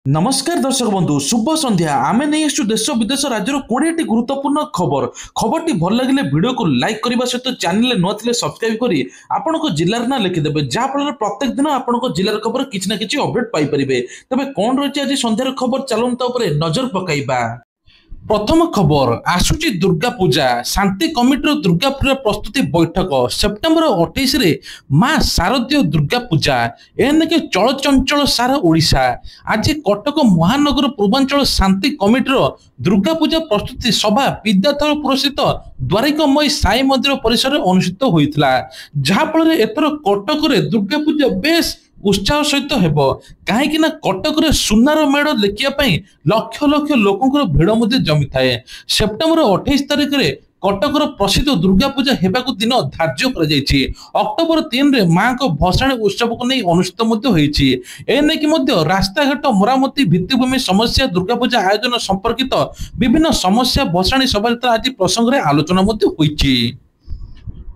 नमस्कार दर्शक बंधु शुभ संध्या आम नहीं आसु देश विदेश राज्यर 20 गुरुत्वपूर्ण खबर खबर टी भल लगे वीडियो को लाइक करने सहित चैनल न थे सब्सक्राइब करी आपण जिलार ना लिखिदेवे जहाँफल प्रत्येक दिन आपण जिलार खबर किसी ना कि अपडेट पाइपर तेज कौन रही आज संध्यार खबर चलता नजर पकाइबा। प्रथम खबर आसुची दुर्गा पूजा शांति कमिटर दुर्गा पूजा प्रस्तुति बैठक सेप्टेम्बर 28 रे मां शारदीय दुर्गा पूजा एनेके चलचंचल सारा ओडिशा आज कटक महानगर पूर्वांचल शांति कमिटर दुर्गा पूजा प्रस्तुति सभा विद्याधर पुरस्थित द्वारिकमयी साई मंदिर परिसर अनुष्ठित होइतिला जहाँफल एथर कटक रे दुर्गा पूजा बेस उत्साह सहित हेब कहीं कटक रे सुनार मेढ़ देखा लक्ष लक्ष लोक भिड़ जमी थाए। सेप्टेम्बर 28 तारिख रे कटकर प्रसिद्ध दुर्गा पूजा हेबाकु दिन धार्य कर अक्टोबर 3 रे मां को भसाणी उत्सव को नहीं अनुष्ठित होईछि एने कि रास्ता घाट मरामती भित्तिभूमि समस्या दुर्गा पूजा आयोजन संपर्कित विभिन्न समस्या भसाणी सभा आज प्रसंग में आलोचना होईछि।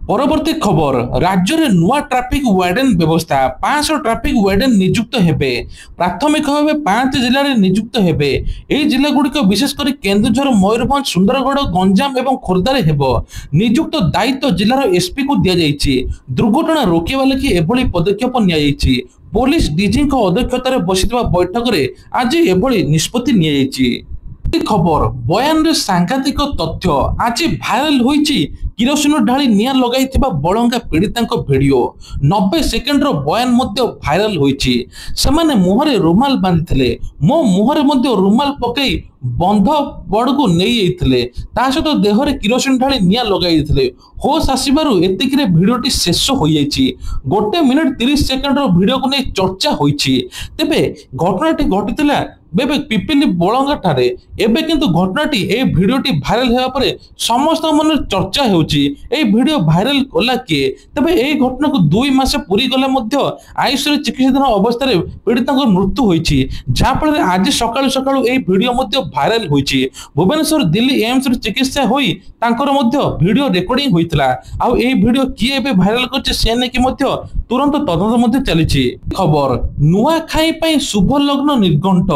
परवर्ती खबर राज्य में नुआ ट्राफिक वार्डन व्यवस्था 500 ट्राफिक वार्डन नियुक्त हेबे प्राथमिक भाव 5 जिले में नियुक्त हेबे एही जिला गुड़िक विशेषकर केन्दुझर मयूरभंज सुंदरगढ़ गंजाम एवं खोर्धारे हेबो नियुक्त दायित्व जिलार एसपी को दिया जायछि दुर्घटना रोकिबा लागि एभली पदक्षेप निया जायछि पुलिस डीजी अध्यक्षतार बसिथिबा बैठक रे आज एभली निष्पत्ति निया जायछि। खबर बयान रे सांघातिक तथ्य आज भाइराल होईछि किरोसिन ढाली निया लगाई बलंगा पीड़िता वीडियो 90 सेकेंड बयान भाइराल होईछि सेमाने मुहरे रुमाल बांधिथिले मो मुहरे रुमाल पकई बंध बड़ को नहीं सहित देहरे किरोसिन ढाली निया लगाई होश आसबारू एतिक भिडियोटी शेष हो गोटे मिनिट 30 सेकेंड भिडियो को नहीं चर्चा होईछि तेबे घटनाटी घटी बेबे पिपिली बलंगा ठारे एबे किंतु घटनाटी ए भिडियोटी भाइराल हेबा परे समस्त मन चर्चा हेउची ए भिडियो भाइराल कला किए तबे ए घटना को 2 मास पूरी गला मध्य आयुष रे चिकित्साधीन अवस्था रे पीड़िता मृत्यु होईची जहा फल आज सकाळु सकाळु ए भिडियो मध्य भाइराल होईची भुवनेश्वर दिल्ली एम्स रे चिकित्सा होई तांकर मध्य भिडियो रेकॉर्डिंग होइतला आ ए भिडियो किए एबे भाइराल करছে से ने कि मध्य तुरंत तदंत मध्य चलीची। खबर नुआखाई पई शुभ लग्न निर्घंट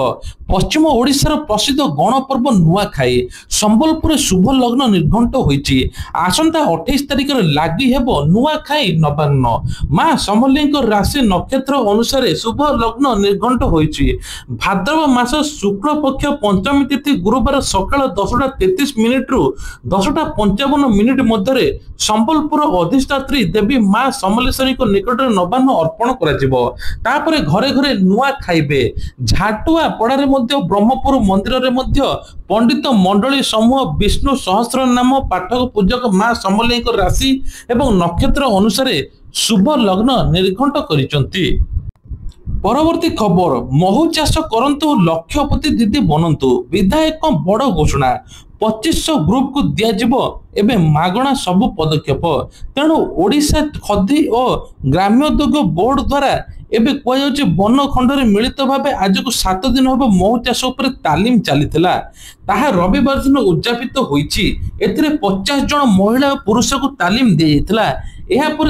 पश्चिम ओडिशार प्रसिद्ध गणपर्व नुआखाई संबलपुर शुभ लग्न निर्घंट होईची आसंता 28 तारिख रे लागि हेबो नुआखाई नवान्न मां समलेई राशि नक्षत्र अनुसार शुभ लग्न निर्घंट होईची भाद्रव मास शुक्ल पक्ष पंचमी तिथि गुरुवार सकाळ 10:33 रु 10:55 मध्य संबलपुर अधिष्ठात्री देवी मां समलेश्वरी को निकट नवान्न अर्पण करा घरे घरे नुआ खाइबे झाटुआ पड़ारे ब्रह्मपुर मंदिर रे पंडित मंडली समूह विष्णु सहस्र नाम पाठक पूजक मां समलेई राशि एवं नक्षत्र अनुसार शुभ लग्न निर्घंट करिसंती। परवर्ती खबर महू चाष करंतु लक्षपति दीदी बनंतु विधायक बड़ घोषणा 2500 ग्रुप को दियाजिबो एबे मागणा सबु पदक्षेप तेणु ओडिशा खदी और ग्राम्योद्योग बोर्ड द्वारा एबे कह वन खंड मिलित भाव आज को 7 दिन हम महू चाष उपर तालीम चलीथिला ताहा रविवार दिन उद्यापित होईची एथिरे 50 जन महिला और पुरुष को तालीम दी जाइथिला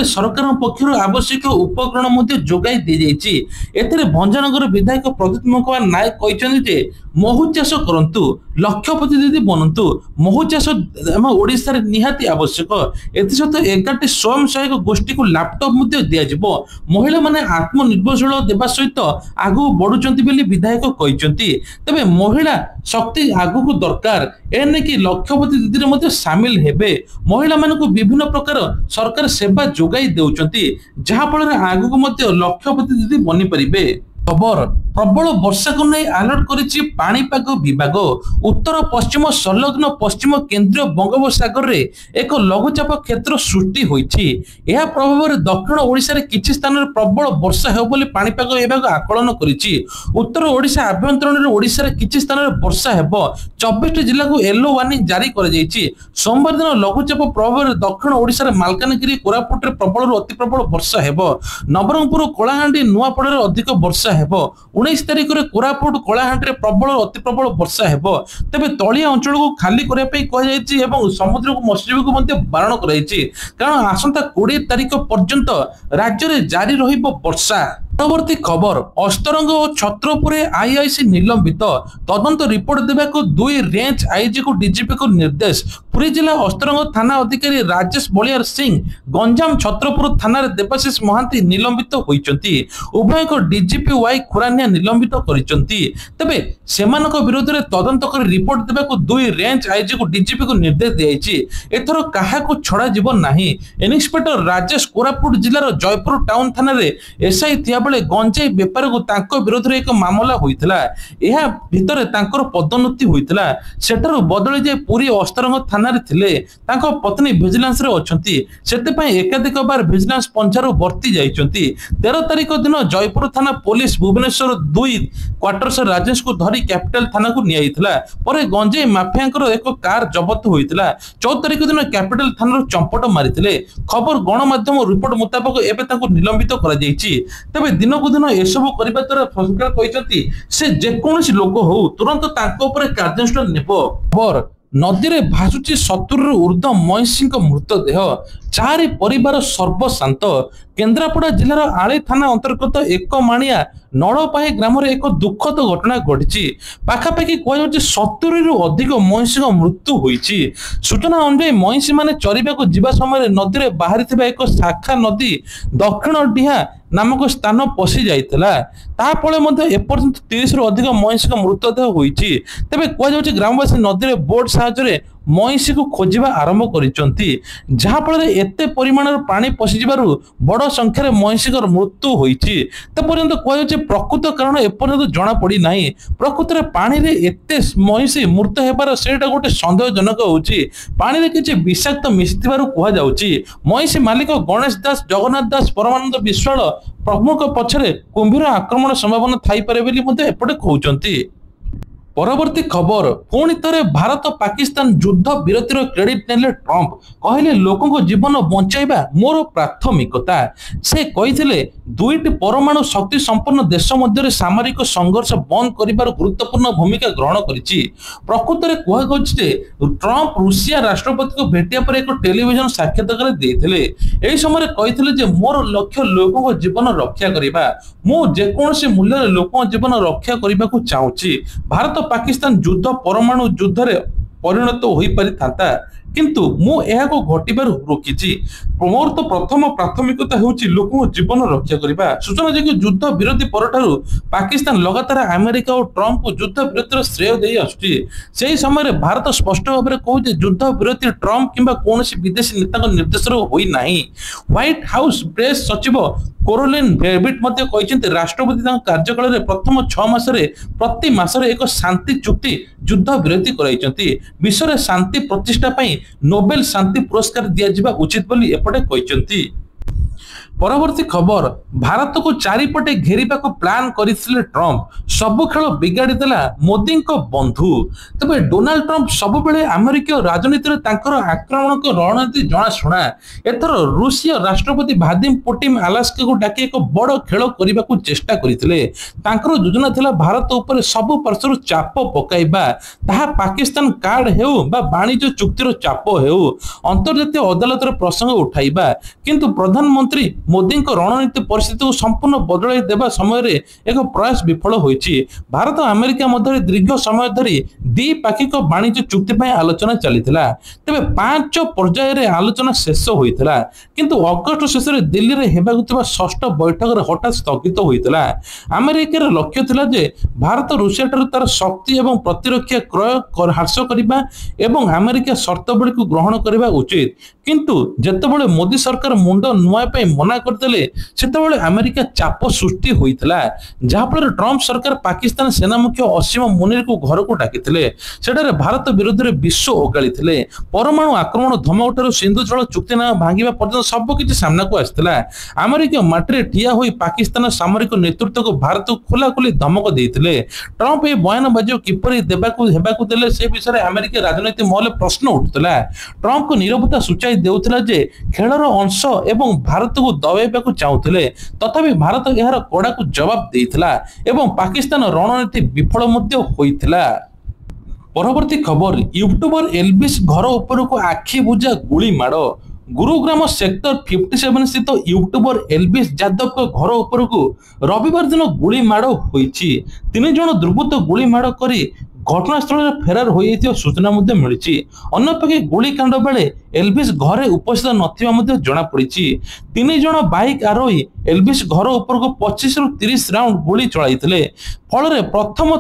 सरकार पक्षर आवश्यक उपकरण जोगाई दी जाइछि एथिरे भंजनगर विधायक प्रदीप कुमार नायक कहते महू चाष करंतु लक्षपति दीदी बनंतु महू चाष आम ओडिशा रे निहाती आवश्यक एथिसत 11टी स्वयं सहायक गोष्ठी को लैपटॉप दियाजिबो महिला माने आत्मनिर्भरशील देवा सहित आगु बढ़ुचंती बोली विधायक कहते तबे महिला शक्ति आगु को दरकार एने कि लक्षपति दीदी रे सामिल हेबे महिला मानक विभिन्न प्रकार सरकार सेवा जोगाई देउचंती जहा फल आगु को लक्षपति दीदी बनी परिबे। खबर प्रबल वर्षा को नहीं अलर्ट करिछि पाणीपाग विभाग उत्तर पश्चिम संलग्न पश्चिम केंद्रीय बंगोपसागर रे एक लघुचाप क्षेत्र सृष्टि होईछि एहा प्रभाव रे दक्षिण ओडिशा रे किछि स्थान रे प्रबल वर्षा हेबो बोली पाणीपाग विभाग आकलन करिछि उत्तर ओडिशा आभ्यंतरण रे ओडिशा रे किछि स्थान रे वर्षा हेबो 24 जिला को येलो वार्निंग जारी कर जाइछि सोमवार दिन लघुचाप प्रभाव रे दक्षिण ओडिशा रे मालकानगिरी कोरापुट रे प्रबल ରୁ अति प्रबल वर्षा हेबो नवरंगपुर कोलाहांडी नुआपड़ा रे अधिक वर्षा हेबो 19 तारिख रे कोरापुट कोलाहांडी रे प्रबल अति प्रबल वर्षा हेबो तबे तळिया अंचल को खाली करिया पई कह जायछि एवं समुद्र को मछली को मध्ये बारण करायछि कारण आसंता 20 तारिख पर्यंत राज्य रे जारी रहिबो वर्षा। পরবর্তী খবর অস্তরঙ্গ ও ছত্রপুরে আইআইসি নিলম্বিত তদন্ত রিপোর্ট দেବାକୁ দুই রেঞ্ଜ ଆଇଜିକୁ ଡିଜିପିକୁ ନିର୍ଦ୍ଦେଶ ପୁରୀ ଜିଲ୍ଲା ଅସ୍ତରଙ୍ଗ ଥାନା ଅଧିକାରୀ ରାଜେଶ ବଳିଆର ସିଂ ଗଞ୍ଜାମ ଛତ୍ରପୁର ଥାନାରେ ଦେବାଶିଷ ମହାନ୍ତି ନିଲମ୍ବିତ ହୋଇଛନ୍ତି ଉଭୟଙ୍କ ଡିଜିପି ୱାଇ ଖୁରାନିଆ ନିଲମ୍ବିତ କରିଛନ୍ତି ତେବେ ସେମାନଙ୍କ ବିରୋଧରେ ତଦନ୍ତ କରି ରିପୋର୍ଟ ଦେବାକୁ ଦୁଇ ରେଞ୍ଜ ଆଇଜିକୁ ଡିଜିପିକୁ ନିର୍ଦ୍ଦେଶ ଦିଆଯାଇଛି ଏଥର କାହାକୁ ଛଡ଼ାଯିବ ନାହିଁ ଇନ୍ସପେକ୍ଟର ରାଜେଶ କୋରାପୁଟ ଜିଲ୍ଲାର ଜୟପୁର ଟାଉନ ଥାନାରେ ଏସ୍ଆଇ ବେଳେ ଗଞ୍ଜେଇ ବେପାରକୁ ତାଙ୍କ ବିରୋଧରେ ଏକ ମାମଲା ହୋଇଥିଲା ଏହା ଭିତରେ ତାଙ୍କର ପଦୋନ୍ନତି ହୋଇଥିଲା ସେଠାରୁ ବଦଳି ଯାଇ ପୁରୀ ଅସ୍ତରଙ୍ଗ ଥାନାରେ ଥିଲେ ତାଙ୍କ ପତ୍ନୀ ଭିଜିଲାନ୍ସରେ ଅଛନ୍ତି ସେଥିପାଇଁ ଏକାଧିକ ବାର ଭିଜିଲାନ୍ସ ପଞ୍ଝାରୁ ବର୍ତ୍ତି ଯାଇଛନ୍ତି 13 ତାରିଖ ଦିନ ଜୟପୁର ଥାନା ପୋଲିସ ଭୁବନେଶ୍ୱର 2 କ୍ୱାର୍ଟର୍ସ ରାଜେଶଙ୍କୁ ଧରି କ୍ୟାପିଟାଲ ଥାନାକୁ ନିଆଯାଇଥିଲା ପରେ ଗଞ୍ଜେଇ ମାଫିଆଙ୍କର ଏକ କାର ଜବତ ହୋଇଥିଲା 14 ତାରିଖ ଦିନ କ୍ୟାପିଟାଲ ଥାନାରୁ ଚମ୍ପଟ ମାରିଥିଲେ ଖବର ଗଣମାଧ୍ୟମ ରିପୋର୍ଟ ମୁତାବକ ଏବେ ତାଙ୍କୁ ନିଲମ୍ବିତ କରାଯାଇଛି ତେବେ ଦିନକୁ ଦିନ ଏସବୁ କରିବା ଦ୍ୱାରା ସରକାର କହିଛନ୍ତି ସେ ଯେକୌଣସି ଲୋକ ହଉ ତୁରନ୍ତ ତାଙ୍କ ଉପରେ କାର୍ଯ୍ୟାନୁଷ୍ଠାନ ନେବ ଖବର ନଦୀରେ ଭାସୁଛି 70ରୁ ଉର୍ଦ୍ଧ୍ୱ ମଇଁଷିଙ୍କ ମୃତଦେହ ଚାରି ପରିବାର ସର୍ବଶାନ୍ତ କେନ୍ଦ୍ରାପଡ଼ା ଜିଲ୍ଲାର ଆଳି ଥାନା ଅନ୍ତର୍ଗତ ଏକମାଣିଆ ନଳପାହି ଗ୍ରାମରେ ଏକ ଦୁଃଖଦ ଘଟଣା ଘଟିଛି ପାଖାପାଖି କୁହାଯାଉଛି 70ରୁ ଅଧିକ ମଇଁଷିଙ୍କ ମୃତ୍ୟୁ ହୋଇଛି ସୂଚନା ଅନୁଯାୟୀ ମଇଁଷିମାନେ ଚରିବାକୁ ଯିବା ସମୟରେ ନଦୀରେ ବାହାରିଥିବା ଏକ ଶାଖା ନଦୀ ଦକ୍ଷିଣ ଡିହା ନାମକ ସ୍ଥାନ ପଶି ଯାଇଥିଲା ତା ଫଳରେ ମଧ୍ୟ ଏପର୍ଯ୍ୟନ୍ତ 30ରୁ ଅଧିକ ମଇଁଷିଙ୍କ ମୃତଦେହ ହୋଇଛି ତେବେ କୁହାଯାଉଛି ଗ୍ରାମବାସୀ ନଦୀରେ ବୋଟ ସାହାଯ୍ୟରେ ମଇଁଷିକୁ ଖୋଜିବା ଆରମ୍ଭ କରିଛନ୍ତି ଯାହାଫଳରେ ଏତେ ପରିମାଣର ପାଣି ପଶିଯିବାରୁ ବଡ଼ ସଂଖ୍ୟାରେ ମଇଁଷିଙ୍କର ମୃତ୍ୟୁ ହୋଇଛି ତେପର୍ଯ୍ୟନ୍ତ କୁହାଯାଉଛି ପ୍ରକୃତ କାରଣ ଏପର୍ଯ୍ୟନ୍ତ ଜଣାପଡ଼ିନାହିଁ ପ୍ରକୃତରେ ପାଣିରେ ଏତେ ମଇଁଷି ମୃତ ହେବାର ସେଇଟା ଗୋଟେ ସନ୍ଦେହଜନକ ହେଉଛି ପାଣିରେ କିଛି ବିଷାକ୍ତ ମିଶିଥିବାରୁ କୁହାଯାଉଛି ମଇଁଷି ମାଲିକ ଗଣେଶ ଦାସ ଜଗନ୍ନାଥ ଦାସ ପରମାନନ୍ଦ ବିଶ୍ୱାଳ ପ୍ରମୁଖ ପଛରେ କୁମ୍ଭୀର ଆକ୍ରମଣ ସମ୍ଭାବନା ଥାଇପାରେ ବୋଲି ମଧ୍ୟ ଏପଟେ କହୁଛନ୍ତି ପରବର୍ତ୍ତୀ ଖବର ପୁଣି ଥରେ ଭାରତ ପାକିସ୍ତାନ ଯୁଦ୍ଧ ବିରତିର କ୍ରେଡିଟ ନେଲେ ଟ୍ରମ୍ପ କହିଲେ ଲୋକଙ୍କ ଜୀବନ ବଞ୍ଚାଇବା ମୋର ପ୍ରାଥମିକତା ସେ କହିଥିଲେ ଦୁଇଟି ପରମାଣୁ ଶକ୍ତି ସମ୍ପନ୍ନ ଦେଶ ମଧ୍ୟରେ ସାମରିକ ସଂଘର୍ଷ ବନ୍ଦ କରିବାର ଗୁରୁତ୍ୱପୂର୍ଣ୍ଣ ଭୂମିକା ଗ୍ରହଣ କରିଛି ପ୍ରକୃତରେ କୁହାଯାଉଛି ଯେ ଟ୍ରମ୍ପ ରୁଷିଆ ରାଷ୍ଟ୍ରପତିଙ୍କୁ ଭେଟିବା ପରେ ଏକ ଟେଲିଭିଜନ ସାକ୍ଷାତକାର ଦେଇଥିଲେ ଏହି ସମୟରେ କହିଥିଲେ ଯେ ମୋର ଲକ୍ଷ୍ୟ ଲୋକଙ୍କ ଜୀବନ ରକ୍ଷା କରିବା ମୁଁ ଯେକୌଣସି ମୂଲ୍ୟରେ ଲୋକଙ୍କ ଜୀବନ ରକ୍ଷା କରିବାକୁ ଚାହୁଁଛି ଭାରତ ପାକିସ୍ତାନ ଯୁଦ୍ଧ ପରମାଣୁ ଯୁଦ୍ଧରେ ପରିଣତ ହୋଇପାରିଥାନ୍ତା କିନ୍ତୁ ମୁଁ ଏହାକୁ ଘଟିବାରୁ ରୋକିଛି ମୋର ତ ପ୍ରଥମ ପ୍ରାଥମିକତା ହେଉଛି ଲୋକଙ୍କ ଜୀବନ ରକ୍ଷା କରିବା ସୂଚନାଯୋଗ୍ୟ ଯୁଦ୍ଧ ବିରତି ପରଠାରୁ ପାକିସ୍ତାନ ଲଗାତାର ଆମେରିକା ଓ ଟ୍ରମ୍ପକୁ ଯୁଦ୍ଧ ବିରତିର ଶ୍ରେୟ ଦେଇ ଆସୁଛି ସେହି ସମୟରେ ଭାରତ ସ୍ପଷ୍ଟ ଭାବରେ କହୁଛି ଯୁଦ୍ଧ ବିରତି ଟ୍ରମ୍ପ କିମ୍ବା କୌଣସି ବିଦେଶୀ ନେତାଙ୍କ ନିର୍ଦ୍ଦେଶରେ ହୋଇନାହିଁ ହ୍ୱାଇଟ୍ ହାଉସ୍ ପ୍ରେସ୍ ସଚିବ କୋରୋଲିନ୍ ଡେଭିଡ୍ ମଧ୍ୟ କହିଛନ୍ତି ରାଷ୍ଟ୍ରପତି ତାଙ୍କ କାର୍ଯ୍ୟକାଳରେ ପ୍ରଥମ 6 ମାସରେ ପ୍ରତି ମାସରେ ଏକ ଶାନ୍ତି ଚୁକ୍ତି ଯୁଦ୍ଧ ବିରତି କରାଇଛନ୍ତି ବିଶ୍ୱରେ ଶାନ୍ତି ପ୍ରତିଷ୍ଠା ପାଇଁ ନୋବେଲ ଶାନ୍ତି ପୁରସ୍କାର ଦିଆଯିବା ଉଚିତ ବୋଲି ଏପଟେ କହିଛନ୍ତି ପରବର୍ତ୍ତୀ ଖବର ଭାରତକୁ ଚାରିପଟେ ଘେରିବାକୁ ପ୍ଲାନ୍ କରିଥିଲେ ଟ୍ରମ୍ପ ସବୁ ଖେଳ ବିଗାଡ଼ି ଦେଲା ମୋଦିଙ୍କ ବନ୍ଧୁ ତେବେ ଡୋନାଲ୍ଡ ଟ୍ରମ୍ପ ସବୁବେଳେ ଆମେରିକୀୟ ରାଜନୀତିରେ ତାଙ୍କର ଆକ୍ରମଣକ ରଣନୀତି ଜଣାଶୁଣା ଏଥର ରୁଷୀୟ ରାଷ୍ଟ୍ରପତି ଭ୍ଲାଦିମିର ପୁଟିନ ଆଲାସ୍କାକୁ ଡାକି ଏକ ବଡ଼ ଖେଳ କରିବାକୁ ଚେଷ୍ଟା କରିଥିଲେ ତାଙ୍କର ଯୋଜନା ଥିଲା ଭାରତ ଉପରେ ସବୁ ପାର୍ଶ୍ୱରୁ ଚାପ ପକାଇବା ତାହା ପାକିସ୍ତାନ କାର୍ଡ ହେଉ ବା ବାଣିଜ୍ୟ ଚୁକ୍ତିର ଚାପ ହେଉ ଅନ୍ତର୍ଜାତୀୟ ଅଦାଲତର ପ୍ରସଙ୍ଗ ଉଠାଇବା କିନ୍ତୁ ପ୍ରଧାନମନ୍ତ୍ରୀ ମୋଦିଙ୍କ ରଣନୀତି ପରିସ୍ଥିତିକୁ ସମ୍ପୂର୍ଣ୍ଣ ବଦଳାଇ ଦେବା ସମୟରେ ଏକ ପ୍ରୟାସ ବିଫଳ ହୋଇଛି ଭାରତ ଆମେରିକା ମଧ୍ୟରେ ଦୀର୍ଘ ସମୟ ଧରି ଦ୍ୱିପାକ୍ଷିକ ବାଣିଜ୍ୟ ଚୁକ୍ତି ପାଇଁ ଆଲୋଚନା ଚାଲିଥିଲା ତେବେ 5 ପର୍ଯ୍ୟାୟରେ ଆଲୋଚନା ଶେଷ ହୋଇଥିଲା କିନ୍ତୁ ଅଗଷ୍ଟ ଶେଷରେ ଦିଲ୍ଲୀରେ ହେବାକୁ ଥିବା ଷଷ୍ଠ ବୈଠକରେ ହଠାତ୍ ସ୍ଥଗିତ ହୋଇଥିଲା ଆମେରିକାର ଲକ୍ଷ୍ୟ ଥିଲା ଯେ ଭାରତ ରୁଷିଆଠାରୁ ତାର ଶକ୍ତି ଏବଂ ପ୍ରତିରକ୍ଷା କ୍ରୟ ହ୍ରାସ କରିବା ଏବଂ ଆମେରିକା ସର୍ତ୍ତାବଳୀକୁ ଗ୍ରହଣ କରିବା ଉଚିତ କିନ୍ତୁ ଯେତେବେଳେ ମୋଦି ସରକାର ମୁଣ୍ଡ ନୁଆଁ ପାଇଁ ମନା କରିଦେଲେ ସେତେବେଳେ ଆମେରିକା ଚାପ ସୃଷ୍ଟି ହୋଇଥିଲା ଯାହାଫଳରେ ଟ୍ରମ୍ପ ସରକାର ପାକିସ୍ତାନ ସେନା ମୁଖ୍ୟ ଅସୀମ ମୁନିରକୁ ଘରକୁ ଡାକିଥିଲେ ସେଠାରେ ଭାରତ ବିରୋଧରେ ବିଶ୍ୱ ଓଗାଳିଥିଲେ ପରମାଣୁ ଆକ୍ରମଣ ଧମକଠାରୁ ସିନ୍ଧୁ ଜଳ ଚୁକ୍ତିନାମା ଭାଙ୍ଗିବା ପର୍ଯ୍ୟନ୍ତ ସବୁକିଛି ସାମ୍ନାକୁ ଆସିଥିଲା ଆମେରିକା ମାଟିରେ ଠିଆ ହୋଇ ପାକିସ୍ତାନ ସାମରିକ ନେତୃତ୍ୱକୁ ଭାରତକୁ ଖୋଲାଖୋଲି ଧମକ ଦେଇଥିଲେ ଟ୍ରମ୍ପ ଏହି ବୟାନବାଜିକୁ କିପରି ହେବାକୁ ଦେଲେ ସେ ବିଷୟରେ ଆମେରିକା ରାଜନୀତି ମହଲରେ ପ୍ରଶ୍ନ ଉଠୁଥିଲା ଟ୍ରମ୍ପଙ୍କ ନିରବତା ସୂଚାଇ ଦେଉଥିଲା ଯେ ଖେଳର ଅଂଶ ଏବଂ ଭାରତକୁ ଦବାଇବାକୁ ଚାହୁଁଥିଲେ ତଥାପି ଭାରତ ଏହାର କଡ଼ାକୁ ଜବାବ ଦେଇଥିଲା ଏବଂ ପାକିସ୍ତାନ ରଣନୀତି ବିଫଳ ମଧ୍ୟ ହୋଇଥିଲା ପରବର୍ତ୍ତୀ ଖବର ୟୁଟ୍ୟୁବର ଏଲବିସ୍ ଘର ଉପରକୁ ଆଖି ବୁଜା ଗୁଳି ମାଡ଼ गुरुग्राम सेक्टर 57 स्थित यूट्यूबर एल्विस यादव को घर उपरकू रविवार दिन गुली माड़ होईछि। तीन जण दुर्बृत्त गुली माड़ करी घटनास्थल फेरार हो सूचना मिली। अन्यपक्षे गुलिकांड बेले एल्विस घरे उपस्थित नथिबा जना पड़ी। तीन जण बाइक आरोही एल्विस घर उपरकू 25 रु 30 राउंड गुली चलाइथिले। फल प्रथम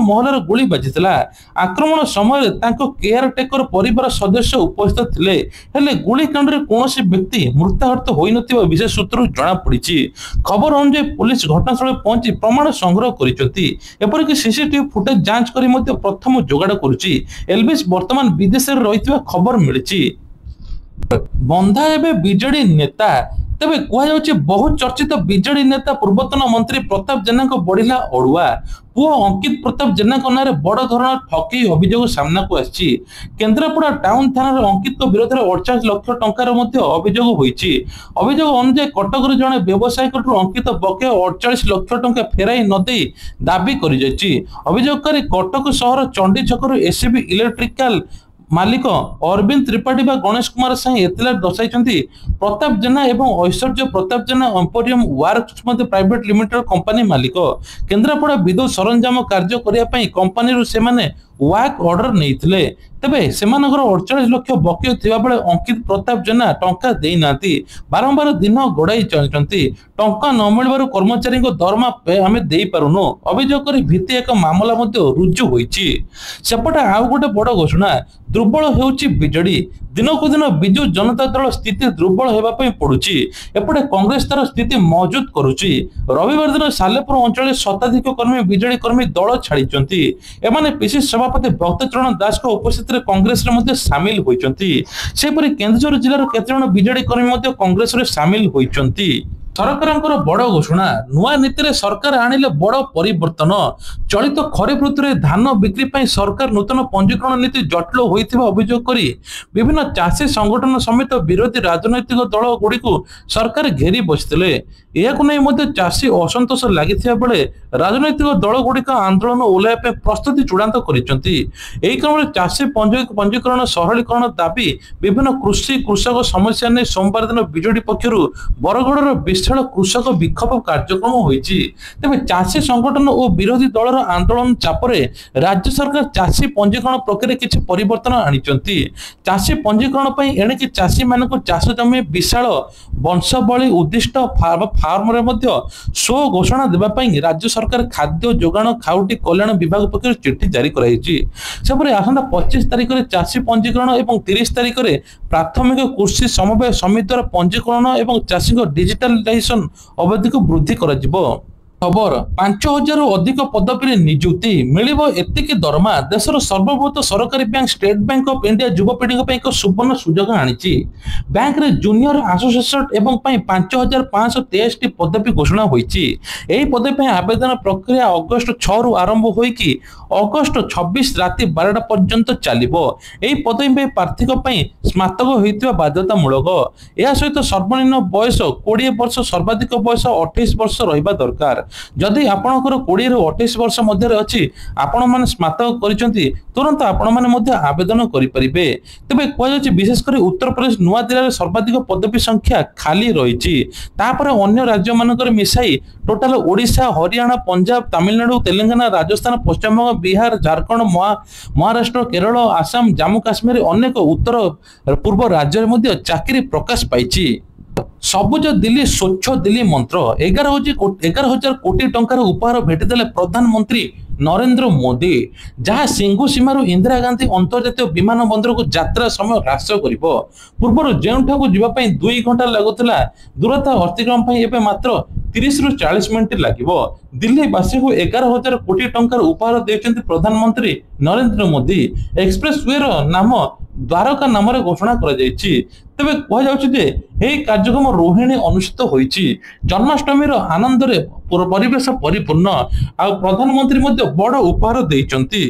महलार गुली बाजिथिला। आक्रमण समय केयर टेकर परिवार सदस्य उपस्थित थिले, हेले गुलिकांड रे कोनोसी व्यक्ति मृत्युहत होई नथिबा विशेष सूत्रु जना पड़ी। खबर अनुसार पुलिस घटनास्थल पहुंची प्रमाण संग्रह करिसंती। एपरिक सीसीटीवी फुटेज जांच करी मध्य प्रथम जोगाड़ करुची। एल्विस वर्तमान विदेश रे रहितबा खबर मिलिची। बंधा एबे बीजेडी नेता। तेबे कहुचे बहुत चर्चित बीजेडी नेता पूर्वतन मंत्री प्रताप जेना बढ़िला अड़ुआ। पुओ अंकित प्रताप जेना नारे बड़ धरण ठकई अभियोग सामना को आछि। केन्द्रापड़ा टाउन थाना अंकित विरोध में 48 लाख टंकार अभियोग होईछि। अभियोग अनुसार कटक जड़े व्यवसायी अंकित बके 48 लाख टंका फेराई न दे दाबी कर अभियोगकारी कटक सहर चंडी छकु एसीबी इलेक्ट्रिकल मालिक अरविंद त्रिपाठी व गणेश कुमार साई एतला दर्शाई प्रताप जेना एवं Aishwarya Pratap Jena emporium works private limited company मालिक। केन्द्रापड़ा विद्युत सरंजाम कार्य करने कंपनी से वाक ऑर्डर नहीं। तेबे सेमानकर 48 लाख बके थिबा बेले अंकित प्रताप जेना टंका देई नाती। बारंबार दिन गड़ाई चलती। टंका न मिलबारु कर्मचारी दरमा आमे देई पारुनो अभियोग करी भित्ति एक मामला रुजु होईछि। सेपटे आउ गोटे बड़ घोषणा। दुर्बल हेउछि बीजेडी। दिनकु दिन बिजु जनता दल स्थिति दुर्बल हेबा पई पडुछि। एपटे कांग्रेस तार स्थिति मौजूद करुछि। रविवार दिन सालेपुर अंचल शताधिक कर्मी बीजेडी कर्मी दल छाड़िचंती। एमाने पीसी सभापति भक्तचरण दास को उपस्थित रे कांग्रेस रे मध्ये शामिल होइचंती। सेपरि केन्दुझर जिल्लार केते जण बीजेडी कर्मी मध्ये कांग्रेस रे शामिल होइचंती। सरकार बड़ घोषणा। नुआ नीति सरकार आनिले बड़ परिवर्तन। चलित खरीफ ऋतु धान बिक्री पर सरकार नूतन पंजीकरण नीति जटिल होइथिबा अभियोग करी विभिन्न चाषी संगठन समेत विरोधी राजनैतिक दल गुड़ी सरकार घेरी बसिथिले। यहाकु नै मध्ये चाषी असंतोष लागिथिबा बेले राजनैतिक दल गुड़िक आंदोलन ओह्लाइबा प्रस्तुति चूड़ांत करिसंती। एही क्रम में चाषी पंजीकरण सरलीकरण दाबी विभिन्न कृषक समस्या नै सोमवार दिन बीजेडी पक्षरु बरगड़र विशाल कृषक विक्षोभ कार्यक्रम होईछि। तेबे चाषी संगठन और विरोधी दलर आंदोलन चापरे राज्य सरकार चाषी पंजीकरण प्रक्रिया किछि परिवर्तन आनिचंती। चाषी पंजीकरण पई एणिकि चाषी मानको चाष जमी विशाल वंशावली उद्दिष्ट फार्म रे मध्ये सो घोषणा देबा पई राज्य सरकार खाद्य जोगाण खाउटी कल्याण विभाग पक्षर चिट्ठी जारी कराइछि। सेपरे आसंता 25 तारिख रे चाषी पंजीकरण एवं 30 तारिख रे प्राथमिक कृषि समवाय समिति द्वारा पंजीकरण एवं चाषी डिजिटलाइजेशन अवधि को वृद्धि करा जिवो। खबर 5000 अधिक पदवी नियुक्ति मिलिबो एतिकी दरमा। देशर सर्वबृहत सरकारी bank State Bank of India युवपीढ़ी एक सुवर्ण सुजोग आनिछि। बैंक रे जूनियर एसोसिएट एवं 5563 पदवी घोषणा होईछि। एही पदवी आवेदन प्रक्रिया अगस्त 6 रु आरंभ होईकि अगस्त 26 राति 12टा पर्यंत चलिबो। एही पदवी प्रार्थीक पई स्नातक होइतिबा बाध्यतामूलक। या सहित सर्वनिम्न बयस 20 वर्ष सर्वाधिक बयस 28 वर्ष रहिबा दरकार। जदि आपणकर 20 रु 28 वर्ष मध्य अछि आपण माने स्नातक करिसंती तुरंत आपण माने मध्य आवेदन करि परिबे। तबे कहै विशेष कर उत्तर प्रदेश नुआ जिल्ला सर्वाधिक पदवी संख्या खाली रहिछि। तापर अन्य राज्य मानकर मिसाई टोटल ओडिशा हरियाणा पंजाब तमिलनाडु तेलंगाना राजस्थान पश्चिम बंग बिहार झारखंड महाराष्ट्र केरल आसाम जम्मू काश्मीर अनेक उत्तर पूर्व राज्य में चाकरी प्रकाश पाई। सबुज दिल्ली स्वच्छ दिल्ली मंत्र 11,000 कोटी टंकार उपहार भेटिदेले प्रधानमंत्री नरेंद्र मोदी। जहाँ सिंघु सीमार इंदिरा गांधी अंतर्जातीय विमान बंदर को यात्रा समय ह्रास करिबो। पूर्व जेउठाकु जिबा पई 2 घंटा लागुतला दूरता अतिक्रम पई एबे मात्र 30 रु 40 मिनिट लागिबो। दिल्ली वासी को 11,000 कोटी टंकार उपहार देछन्ति प्रधानमंत्री नरेंद्र मोदी। एक्सप्रेस वे रो नाम द्वारका नाम घोषणा करा जायछि। तेबे कह जाउछि जे एही कार्यक्रम रोहिणी अनुष्ठित होईछि। जन्माष्टमी रो आनंद रे परिवेश परिपूर्ण। आ प्रधानमंत्री मध्ये बड़ उपहार देइचन्ति।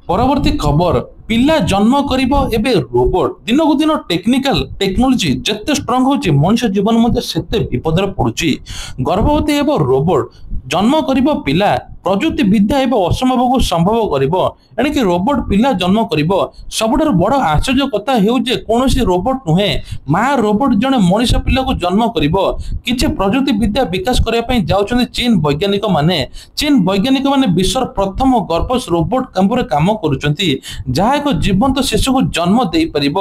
परवर्ती खबर पिला जन्म करिबो एबे रोबोट। दिनकु दिन टेक्नोलोजी जत्ते स्ट्रांग होछि मनुष्य जीवन मध्ये सेते विपदर पडुछि। गर्भवती एबो रोबोट जन्म करिबो पिला ପ୍ରଯୁକ୍ତି ବିଦ୍ୟା ଏବେ ଅସମ୍ଭବକୁ ସମ୍ଭବ କରିବ। ଏଣିକି ରୋବୋଟ ପିଲା ଜନ୍ମ କରିବ। ସବୁଠାରୁ ବଡ଼ ଆଶ୍ଚର୍ଯ୍ୟ କଥା ହେଉଛି ଯେ କୌଣସି ରୋବୋଟ ନୁହେଁ, ମା ରୋବୋଟ ଜଣେ ମଣିଷ ପିଲାକୁ ଜନ୍ମ କରିବ। କିଛି ପ୍ରଯୁକ୍ତି ବିଦ୍ୟା ବିକାଶ କରିବା ପାଇଁ ଯାଉଛନ୍ତି ଚୀନ ବୈଜ୍ଞାନିକ ମାନେ। ଚୀନ ବୈଜ୍ଞାନିକ ମାନେ ବିଶ୍ୱର ପ୍ରଥମ ଗର୍ଭସ୍ ରୋବୋଟ ଉପରେ କାମ କରୁଛନ୍ତି, ଯାହା ଏକ ଜୀବନ୍ତ ଶିଶୁକୁ ଜନ୍ମ ଦେଇପାରିବ।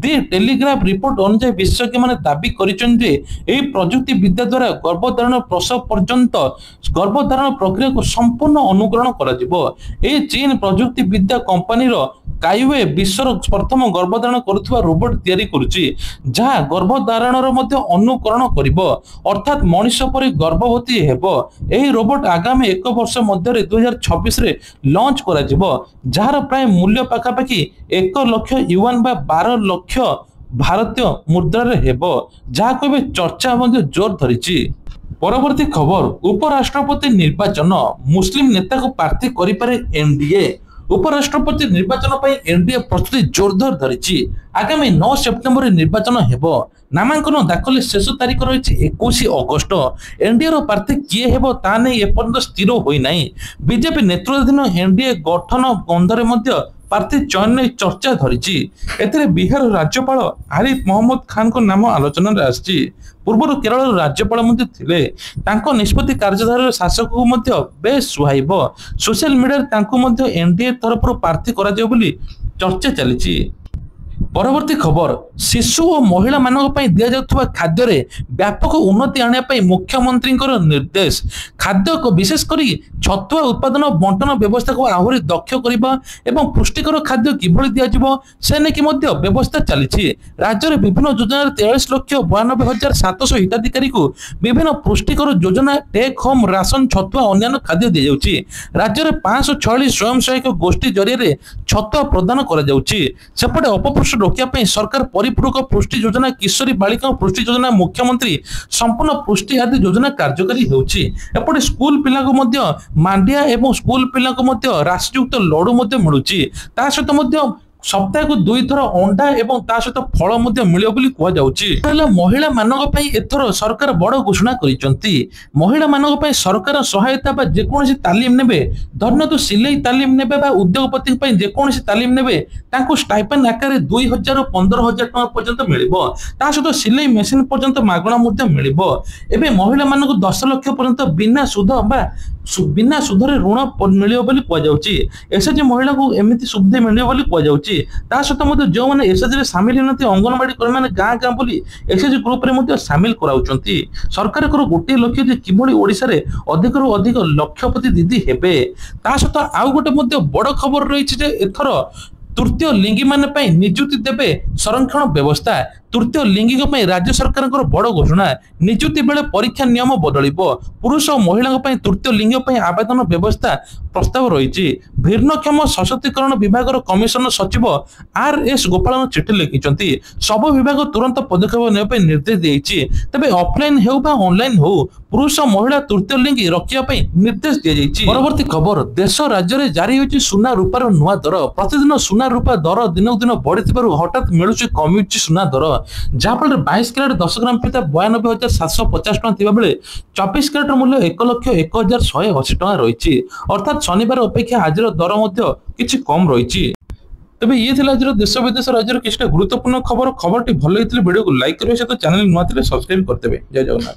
ଦି ଟେଲିଗ୍ରାଫ ରିପୋର୍ଟ ଅନୁଯାୟୀ ବିଶେଷଜ୍ଞମାନେ ଦାବି କରିଛନ୍ତି ଯେ ଏହି ପ୍ରଯୁକ୍ତି ବିଦ୍ୟା ଦ୍ୱାରା ଗର୍ଭଧାରଣ ପ୍ରସବ ପର୍ଯ୍ୟନ୍ତ ଗର୍ଭଧାରଣ ପ୍ରକ୍ରିୟାକୁ ସମ୍ପୂର୍ଣ୍ଣ ଅନୁକରଣ କରାଯିବ। ଏହି ଚୀନ ପ୍ରଯୁକ୍ତି ବିଦ୍ୟା କମ୍ପାନୀର କାଇୱେ ବିଶ୍ୱର ପ୍ରଥମ ଗର୍ଭଧାରଣ କରୁଥିବା ରୋବୋଟ ତିଆରି କରୁଛି, ଯାହା ଗର୍ଭଧାରଣର ମଧ୍ୟ ଅନୁକରଣ କରିବ, ଅର୍ଥାତ୍ ମଣିଷ ପରି ଗର୍ଭବତୀ ହେବ। ଏହି ରୋବୋଟ ଆଗାମୀ 1 ବର୍ଷ ମଧ୍ୟରେ 2026ରେ ଲଞ୍ଚ କରାଯିବ, ଯାହାର ପ୍ରାୟ ମୂଲ୍ୟ ପାଖାପାଖି 1 ଲକ୍ଷ ୟୁଆନ ବା 12 ଲକ୍ଷ ଭାରତୀୟ ମୁଦ୍ରାରେ ହେବ, ଯାହାକୁ ଏବେ ଚର୍ଚ୍ଚା ମଧ୍ୟ ଜୋର ଧରିଛି। ପରବର୍ତ୍ତୀ ଖବର, ଉପରାଷ୍ଟ୍ରପତି ନିର୍ବାଚନ, ମୁସଲିମ ନେତାକୁ ପ୍ରାର୍ଥୀ କରିପାରେ ଏନଡିଏ। ଉପରାଷ୍ଟ୍ରପତି ନିର୍ବାଚନ ପାଇଁ ଏନଡିଏ ପ୍ରସ୍ତୁତି ଜୋରଦାର ଧରିଛି। ଆଗାମୀ 9 ସେପ୍ଟେମ୍ବରରେ ନିର୍ବାଚନ ହେବ। ନାମାଙ୍କନ ଦାଖଲ ଶେଷ ତାରିଖ ରହିଛି 21 ଅଗଷ୍ଟ। ଏନଡିଏର ପ୍ରାର୍ଥୀ କିଏ ହେବ ତାହା ନେଇ ଏପର୍ଯ୍ୟନ୍ତ ସ୍ଥିର ହୋଇନାହିଁ। ବିଜେପି ନେତୃତ୍ୱାଧୀନ ଏନଡିଏ ଗଠନ ବନ୍ଧରେ ମଧ୍ୟ ପ୍ରାର୍ଥୀ ଚୟନ ନେଇ ଚର୍ଚ୍ଚା ଧରିଛି। ଏଥିରେ ବିହାର ରାଜ୍ୟପାଳ ଆରିଫ ମହମ୍ମଦ ଖାନଙ୍କ ନାମ ଆଲୋଚନାରେ ଆସିଛି। ପୂର୍ବରୁ କେରଳର ରାଜ୍ୟପାଳ ମଧ୍ୟ ଥିଲେ। ତାଙ୍କ ନିଷ୍ପତ୍ତି କାର୍ଯ୍ୟଧାରାର ଶାସକଙ୍କୁ ମଧ୍ୟ ବେଶ ସୁହାଇବ। ସୋସିଆଲ ମିଡିଆରେ ତାଙ୍କୁ ମଧ୍ୟ ଏନଡିଏ ତରଫରୁ ପ୍ରାର୍ଥୀ କରାଯିବ ବୋଲି ଚର୍ଚ୍ଚା ଚାଲିଛି। ପରବର୍ତ୍ତୀ ଖବର, ଶିଶୁ ଓ ମହିଳାମାନଙ୍କ ପାଇଁ ଦିଆଯାଉଥିବା ଖାଦ୍ୟରେ ବ୍ୟାପକ ଉନ୍ନତି ଆଣିବା ପାଇଁ ମୁଖ୍ୟମନ୍ତ୍ରୀଙ୍କର ନିର୍ଦ୍ଦେଶ। ଖାଦ୍ୟ ବିଶେଷ କରି ଛତୁଆ ଉତ୍ପାଦନ ବଣ୍ଟନ ବ୍ୟବସ୍ଥାକୁ ଆହୁରି ଦକ୍ଷ କରିବା ଏବଂ ପୁଷ୍ଟିକର ଖାଦ୍ୟ କିଭଳି ଦିଆଯିବ ସେ ନେଇକି ମଧ୍ୟ ବ୍ୟବସ୍ଥା ଚାଲିଛି। ରାଜ୍ୟରେ ବିଭିନ୍ନ ଯୋଜନାରେ 43,92,700 ହିତାଧିକାରୀଙ୍କୁ ବିଭିନ୍ନ ପୁଷ୍ଟିକର ଯୋଜନା, ଟେକ୍ ହୋମ୍ ରାସନ, ଛତୁଆ ଅନ୍ୟାନ୍ୟ ଖାଦ୍ୟ ଦିଆଯାଉଛି। ରାଜ୍ୟରେ 546 ସ୍ୱୟଂ ସହାୟକ ଗୋଷ୍ଠୀ ଜରିଆରେ ଛତୁଆ ପ୍ରଦାନ କରାଯାଉଛି। ସେପଟେ ଅପପୁଷ୍ଟି ରୋକିବା ପାଇଁ ସରକାର ପରିପୂରକ ପୁଷ୍ଟି ଯୋଜନା, କିଶୋରୀ ବାଳିକାଙ୍କ ପୁଷ୍ଟି ଯୋଜନା, ମୁଖ୍ୟମନ୍ତ୍ରୀ ସମ୍ପୂର୍ଣ୍ଣ ପୁଷ୍ଟି ଆଦି ଯୋଜନା କାର୍ଯ୍ୟକାରୀ ହେଉଛି। ଏପଟେ ସ୍କୁଲ ପିଲାଙ୍କୁ ମଧ୍ୟ ମାଣ୍ଡିଆ ଏବଂ ସ୍କୁଲ ପିଲାଙ୍କୁ ମଧ୍ୟ ରାଶିଯୁକ୍ତ ଲଡୁ ମଧ୍ୟ ମିଳୁଛି। ତା ସହିତ ମଧ୍ୟ ସପ୍ତାହକୁ 2 ଥର ଅଣ୍ଡା ଏବଂ ତା ସହିତ ଫଳ ମଧ୍ୟ ମିଳିବ ବୋଲି କୁହାଯାଉଛି। ହେଲେ ମହିଳାମାନଙ୍କ ପାଇଁ ଏଥର ସରକାର ବଡ଼ ଘୋଷଣା କରିଛନ୍ତି। ମହିଳାମାନଙ୍କ ପାଇଁ ସରକାର ସହାୟତା ବା ଯେକୌଣସି ତାଲିମ ନେବେ, ଧନ୍ୟତୁ ସିଲେଇ ତାଲିମ ନେବେ ବା ଉଦ୍ୟୋଗପତି ପାଇଁ ଯେକୌଣସି ତାଲିମ ନେବେ, ତାଙ୍କୁ ଷ୍ଟାଇପେଣ୍ଡ ଆକାରରେ 2,000 ରୁ 15,000 ଟଙ୍କା ପର୍ଯ୍ୟନ୍ତ ମିଳିବ। ତା ସହିତ ସିଲେଇ ମେସିନ ପର୍ଯ୍ୟନ୍ତ ମାଗଣା ମଧ୍ୟ ମିଳିବ। ଏବେ ମହିଳାମାନଙ୍କୁ 10 ଲକ୍ଷ ପର୍ଯ୍ୟନ୍ତ ବିନା ସୁଧରେ ଋଣ ମିଳିବ ବୋଲି କୁହାଯାଉଛି। ଏସଏଚଜି ମହିଳାଙ୍କୁ ଏମିତି ସୁବିଧା ମିଳିବ ବୋଲି କୁହାଯାଉଛି। ତା ସହିତ ମଧ୍ୟ ଯେଉଁମାନେ ଏସଏଚଜିରେ ସାମିଲ ହୋଇନାହାନ୍ତି, ଅଙ୍ଗନବାଡି କର୍ମୀମାନେ ଗାଁ ଗାଁ ବୁଲି ଏସଏଚଜି ଗ୍ରୁପରେ ମଧ୍ୟ ସାମିଲ କରାଉଛନ୍ତି। ସରକାରଙ୍କର ଗୋଟିଏ ଲକ୍ଷ୍ୟ ଯେ କିଭଳି ଓଡ଼ିଶାରେ ଅଧିକରୁ ଅଧିକ ଲକ୍ଷପତି ଦିଦି ହେବେ। ତା ସହିତ ଆଉ ଗୋଟେ ମଧ୍ୟ ବଡ଼ ଖବର ରହିଛି ଯେ ଏଥର ତୃତୀୟ ଲିଙ୍ଗୀ ମାନେ ପାଇଁ ନିଯୁକ୍ତି ଦେବେ ସଂରକ୍ଷଣ ବ୍ୟବସ୍ଥା। ତୃତୀୟ ଲିଙ୍ଗୀଙ୍କ ପାଇଁ ରାଜ୍ୟ ସରକାରଙ୍କର ବଡ଼ ଘୋଷଣା। ନିଯୁକ୍ତି ବେଳେ ପରୀକ୍ଷା ନିୟମ ବଦଳିବ। ପୁରୁଷ ଓ ମହିଳାଙ୍କ ପାଇଁ ତୃତୀୟ ଲିଙ୍ଗ ପାଇଁ ଆବେଦନ ବ୍ୟବସ୍ଥା ପ୍ରସ୍ତାବ ରହିଛି। ଭିନ୍ନକ୍ଷମ ସଶକ୍ତିକରଣ ବିଭାଗର କମିଶନର ସଚିବ RS ଗୋପାଳନ ଚିଠି ଲେଖିଛନ୍ତି। ସବୁ ବିଭାଗ ତୁରନ୍ତ ପଦକ୍ଷେପ ନେବା ପାଇଁ ନିର୍ଦ୍ଦେଶ ଦେଇଛି। ତେବେ ଅଫଲାଇନ ହେଉ ବା ଅନଲାଇନ ହେଉ, ପୁରୁଷ ମହିଳା ତୃତୀୟ ଲିଙ୍ଗୀ ରଖିବା ପାଇଁ ନିର୍ଦ୍ଦେଶ ଦିଆଯାଇଛି। ପରବର୍ତ୍ତୀ ଖବର, ଦେଶ ରାଜ୍ୟରେ ଜାରି ହେଉଛି ସୁନା ରୂପାର ନୂଆ ଦର। ପ୍ରତିଦିନ ସୁନା ରୂପା ଦର ଦିନକୁ ଦିନ ବଢିଥିବାରୁ ହଠାତ୍ କମୁଛି ସୁନା ଦର, ଯାହାଫଳରେ 22 କ୍ୟାରେଟ 10 ଗ୍ରାମ ପିତା 92,750 ଟଙ୍କା ଥିବା ବେଳେ 24 କ୍ୟାରେଟର ମୂଲ୍ୟ 1,01,180 ଟଙ୍କା ରହିଛି। ଅର୍ଥାତ୍ ଶନିବାର ଅପେକ୍ଷା ଆଜିର ଦର ମଧ୍ୟ କିଛି କମ୍ ରହିଛି। ତେବେ ଇଏ ଥିଲା ଆଜିର ଦେଶ ବିଦେଶ ରାଜ୍ୟର କିଛିଟା ଗୁରୁତ୍ୱପୂର୍ଣ୍ଣ ଖବର। ଖବରଟି ଭଲ ଲାଗିଥିଲେ ଭିଡ଼ିଓକୁ ଲାଇକ୍ କରିବା ସହିତ ଚ୍ୟାନେଲ ନୂଆ ଥିଲେ ସବସ୍କ୍ରାଇବ କରିଦେବେ। ଜୟ ଜଗନ୍ନାଥ।